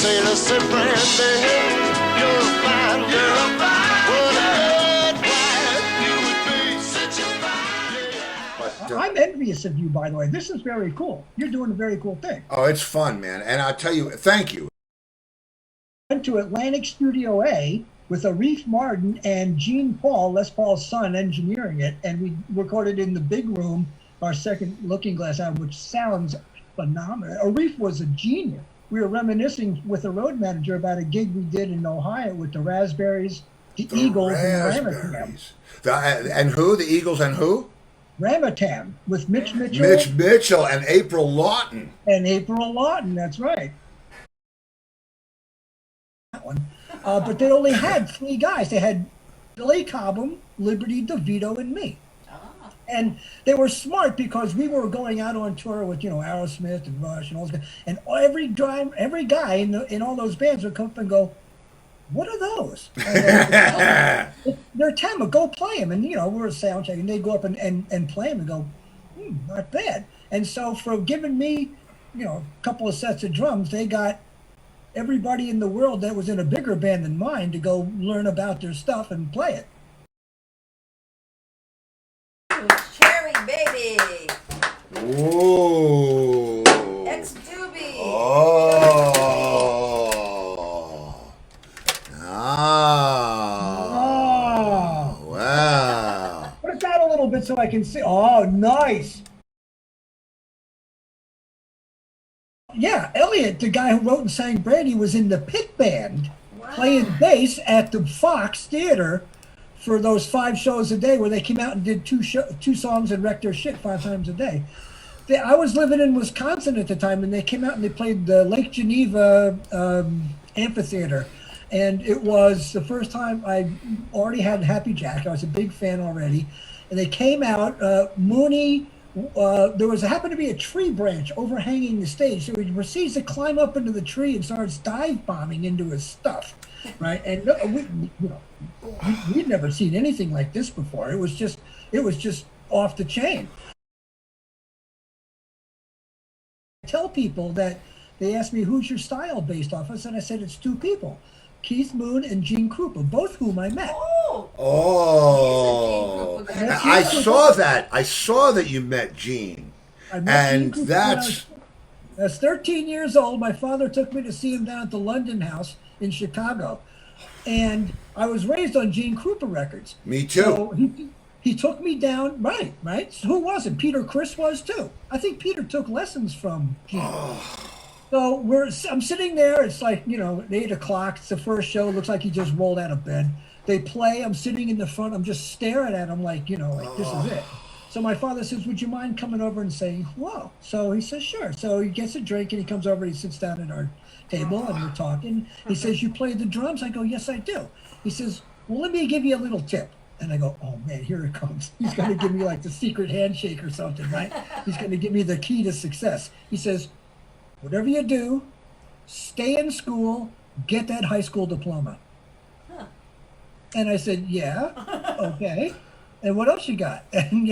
sailor said, Brandy, you're a fine girl. What a good wife you would be. Such a fine. I'm envious of you, by the way. This is very cool. You're doing a very cool thing. Oh, it's fun, man. And I'll tell you, thank you. Went to Atlantic Studio A with Arif Martin and Gene Paul, Les Paul's son, engineering it, and we recorded in the big room, our second Looking Glass album, which sounds phenomenal. Arif was a genius. We were reminiscing with the road manager about a gig we did in Ohio with the Raspberries, the Eagles, and the Ramatam. And who? The Eagles and who? Ramatam with Mitch Mitchell. Mitch Mitchell and April Lawton. And April Lawton, that's right. That one. But they only had 3 guys. They had Billy Cobham, Liberty DeVito, and me. And they were smart because we were going out on tour with, Aerosmith and Rush and all those guys. And every guy in all those bands would come up and go, "What are those?" They're Tama, go play them. And, we're a sound check. And they go up and play them and go, not bad. And so for giving me, a couple of sets of drums, they got everybody in the world that was in a bigger band than mine to go learn about their stuff and play it. Cherry baby. Ooh. Ex-Dube. Oh. Oh. Wow. Put it down a little bit so I can see. Oh, nice. Yeah, Elliot, the guy who wrote and sang Brandy, was in the pit band playing bass at the Fox Theater for those 5 shows a day where they came out and did 2 songs and wrecked their shit 5 times a day. I was living in Wisconsin at the time, and they came out and they played the Lake Geneva amphitheater. And it was the first time I already had Happy Jack. I was a big fan already. And they came out, Mooney, there happened to be a tree branch overhanging the stage. So he proceeds to climb up into the tree and starts dive bombing into his stuff, right? And we'd never seen anything like this before. It was just off the chain. I tell people that they ask me, who's your style based off of? And I said, it's 2 people, Keith Moon and Gene Krupa, both whom I met. Oh, I saw that. I saw that you met Gene. And that's... I was 13 years old. My father took me to see him down at the London House in Chicago. And I was raised on Gene Krupa records. Me too. So he took me down, right? So who wasn't? Peter Criss was too. I think Peter took lessons from Gene. So I'm sitting there. It's like, 8 o'clock. It's the first show. It looks like he just rolled out of bed. They play. I'm sitting in the front. I'm just staring at him like, this is it. So my father says, would you mind coming over and saying hello? So he says, sure. So he gets a drink and he comes over and he sits down at our table and we're talking. He says, you play the drums? I go, yes, I do. He says, well, let me give you a little tip. And I go, oh man, here it comes. He's going to give me like the secret handshake or something, right? He's going to give me the key to success. He says, whatever you do, stay in school, get that high school diploma. And I said, yeah, okay. And what else you got? And,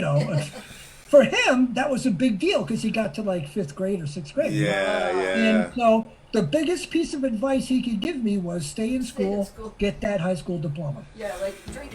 for him, that was a big deal because he got to like 5th grade or 6th grade. Yeah. And so the biggest piece of advice he could give me was stay in school, get that high school diploma. Yeah, like drink.